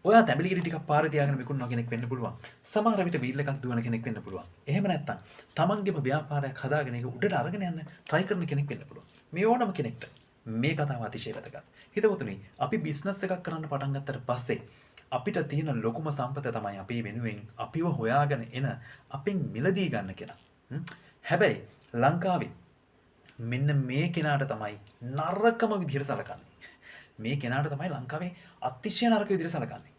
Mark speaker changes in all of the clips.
Speaker 1: ඔයා තැඹිලි ටිකක් පාරේ තියාගෙන විකුණනවා කෙනෙක් වෙන්න පුළුවන්. සමහර විට වීල් එකක් දුවන කෙනෙක් වෙන්න පුළුවන්. එහෙම නැත්නම් තමන්ගේම ව්‍යාපාරයක් හදාගෙන ඒක උඩට අරගෙන යන්න try කරන කෙනෙක් වෙන්න පුළුවන්. මේ ඕනම කෙනෙක්ට මේ කතාව අතිශය වැදගත්. හිතවතුනි අපි බිස්නස් එකක් කරන්න පටන් ගත්තට පස්සේ අපිට තියෙන ලොකුම සම්පත තමයි අපි වෙනුවෙන් අපිව හොයාගෙන එන අපෙන් මිලදී ගන්න කෙනා. හැබැයි ලංකාවේ මෙන්න මේ කෙනාට තමයි නරකම විදිහට සලකන්නේ. මේ කෙනාට තමයි ලංකාවේ අතිශය නරක විදිහට සලකන්නේ.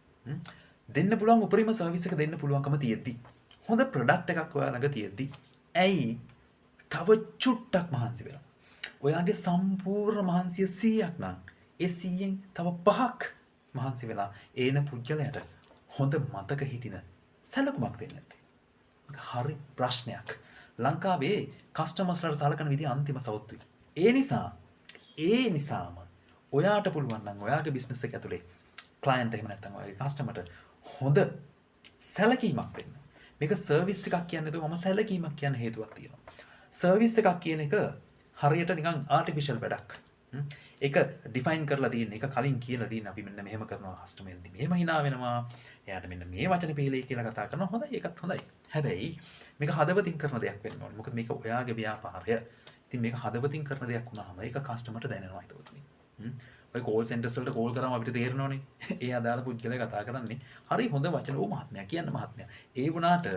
Speaker 1: දෙන්න පුළුවන් උපරිම සර්විස් එක දෙන්න පුළුවන්කම තියෙද්දි හොඳ ප්‍රොඩක්ට් එකක් ඔයා ළඟ තියෙද්දි ඇයි තව චුට්ටක් මහන්සි වෙලා ඔයාගේ සම්පූර්ණ මහන්සිය 100ක් නම් ඒ 100න් තව 5ක් මහන්සි වෙලා ඒන පුජ්‍යලයට හොඳ මතක හිටින සැලකුමක් දෙන්නේ නැත්තේ. හරි ප්‍රශ්නයක්. ලංකාවේ කස්ටමර්ස්ලාට සලකන විදිහ අන්තිම සවුත්තුයි. ඒ නිසාම ඔයාට පුළුවන් නම් ඔයාගේ බිස්නස් එක ඇතුලේ ක්ලයන්ට් එහෙම නැත්නම් ඔයාගේ කස්ටමර්ට හොඳ සැලකීමක් දෙන්න. මේක සර්විස් එකක් කියන්නේ නේද මම සැලකීමක් කියන හේතුවක් තියෙනවා. සර්විස් එකක් කියන එක හරියට නිකන් ආටිෆිෂල් වැඩක්. ඒක ඩිෆයින් කරලා තියෙන එක කලින් කියලා තියෙන අපි මෙන්න මෙහෙම කරනවා කස්ටමර්ෙන්දි මෙහෙම hina වෙනවා. එයාට මෙන්න මේ වචනේ පෙළේ කියලා කතා කරනවා. හොඳයි ඒකත් හොඳයි. හැබැයි මේක හදවතින් කරන දෙයක් වෙන්න ඕනේ. මොකද මේක ඔයාගේ ව්‍යාපාරය. ඉතින් මේක හදවතින් කරන දෙයක් වුණාම ඒක කස්ටමර්ට දැනෙනවා හිතවතුනි. ඔය කෝල් සෙන්ටර්ස් වලට කෝල් කරාම අපිට තේරෙනවනේ. ඒ අදාළ පුද්ගලයා කතා කරන්නේ හරි හොඳ වචන ඕ මහත්මයා කියන්න මහත්මයා. ඒ වුණාට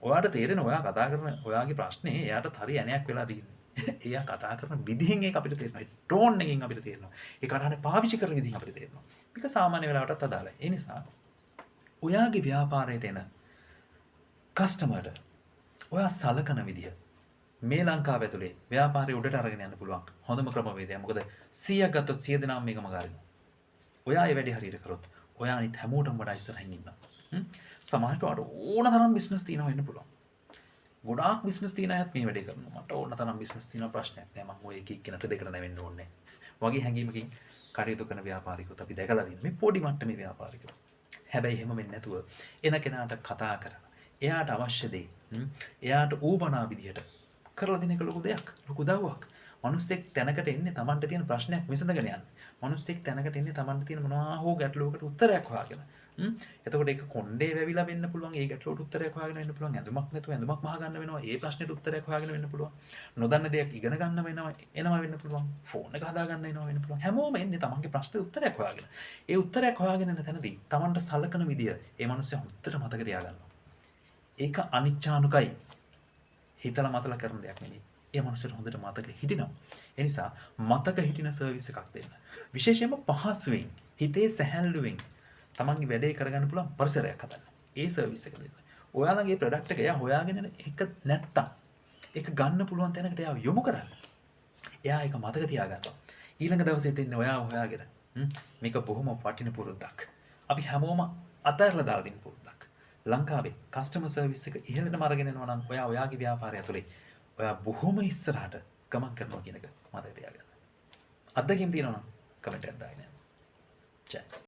Speaker 1: ඔයාට තේරෙන ඔයා කතා කරන ඔයාගේ ප්‍රශ්නේ එයාට හරි ඇණයක් වෙලා තියෙන්නේ. එයා කතා කරන විදිහෙන් ඒක අපිට තේරෙනවා. ටෝන් එකෙන් අපිට තේරෙනවා. ඒ කතාවේ පාවිච්චි කරන විදිහෙන් අපිට තේරෙනවා. මේක සාමාන්‍ය වෙලාවටත් අදාළයි. ඒ නිසා ඔයාගේ ව්‍යාපාරයට එන කස්ටමර්ට ඔයා සලකන විදිය මේ ලංකාව ඇතුලේ ව්‍යාපාරය උඩට අරගෙන යන්න පුළුවන් හොඳම ක්‍රමවේදය. මොකද 100ක් ගත්තොත් 100 දෙනාම මේකම ගාරිනවා. ඔයා ඒ වැඩේ හරියට කරොත් ඔයා අනිත් හැමෝටම වඩා ඉස්සරහින් ඉන්නවා. සමහරට ඕන තරම් බිස්නස් තියනවා වෙන්න පුළුවන්. ගොඩාක් බිස්නස් තියන අයත් මේ වැඩේ කරනවා. මට ඕන තරම් බිස්නස් තියන ප්‍රශ්නයක් නෑ. මම ඔය එක එක්කෙනාට දෙකට නැවෙන්න ඕනේ. වගේ හැඟීමකින් කටයුතු කරන ව්‍යාපාරිකයොත් අපි දැකලා තියෙනවා. මේ පොඩි මට්ටමේ ව්‍යාපාරිකයෝ. හැබැයි එහෙම වෙන්නේ නැතුව එන කෙනාට කතා කරලා එයාට අවශ්‍ය දේ එයාට ඌබනා විදියට කරලා දෙන එක ලොකු දෙයක්. ලොකු දව්වක්. මිනිස්සෙක් තැනකට එන්නේ Tamanට තියෙන ප්‍රශ්නයක් විසඳගෙන යන්න. මිනිස්සෙක් තැනකට එන්නේ Tamanට තියෙන මොනවා හෝ ගැටලුවකට උත්තරයක් හොයාගෙන. එතකොට ඒක කොණ්ඩේ වැවිලා වෙන්න පුළුවන්. ඒ ගැටලුවට උත්තරයක් හොයාගෙන වෙන්න පුළුවන්. ඇඳුමක් නැතුව ඇඳුමක් මහ ගන්න වෙනවා. ඒ ප්‍රශ්නෙට උත්තරයක් හොයාගෙන වෙන්න පුළුවන්. නොදන්න දෙයක් ඉගෙන ගන්න එනවා වෙන්න පුළුවන්. ෆෝන් එක හදා ගන්න එනවා වෙන්න පුළුවන්. හැමෝම එන්නේ Tamanගේ ප්‍රශ්නෙට උත්තරයක් හොයාගෙන. ඒ උත්තරයක් හොයාගෙන යන තැනදී Tamanට සලකන විදිය ඒ මිනිස්සයා හොඳට මතක තියාගන්නවා. ඒක අනිච්චානුකයි. හිතලා මතලා කරන දෙයක් නෙවෙයි. ඒ මනුස්සයට හොඳට මතක හිටිනවා. ඒ නිසා මතක හිටින සර්විස් එකක් දෙන්න. විශේෂයෙන්ම පහසුවෙන්, හිතේ සැහැල්ලුවෙන් තමන්ගේ වැඩේ කරගන්න පුළුවන් පරිසරයක් හදන්න. ඒ සර්විස් එක දෙන්න. ඔයාලගේ ප්‍රොඩක්ට් එක එයා හොයාගෙන යන එක නැත්තම් ඒක ගන්න පුළුවන් තැනකට එයා යොමු කරන්න. එයා ඒක මතක තියාගන්නවා. ඊළඟ දවසේ දෙන්න ඔයා හොයාගෙන මේක බොහොම වටින පුරුද්දක්. අපි හැමෝම අතහැරලා දාලා දෙන්න පුරුද්දක්. ලංකාවේ කස්ටමර් සර්විස් එක ඉහළටම අරගෙන යනවා නම් ඔයාගේ ව්‍යාපාරය ඇතුලේ ඔයා බොහොම ඉස්සරහට ගමන් කරනවා කියන එක මතක තියාගන්න. අත්දැකීම් තියෙනවා නම් කමෙන්ට් එකක් දාන්න. චෑ.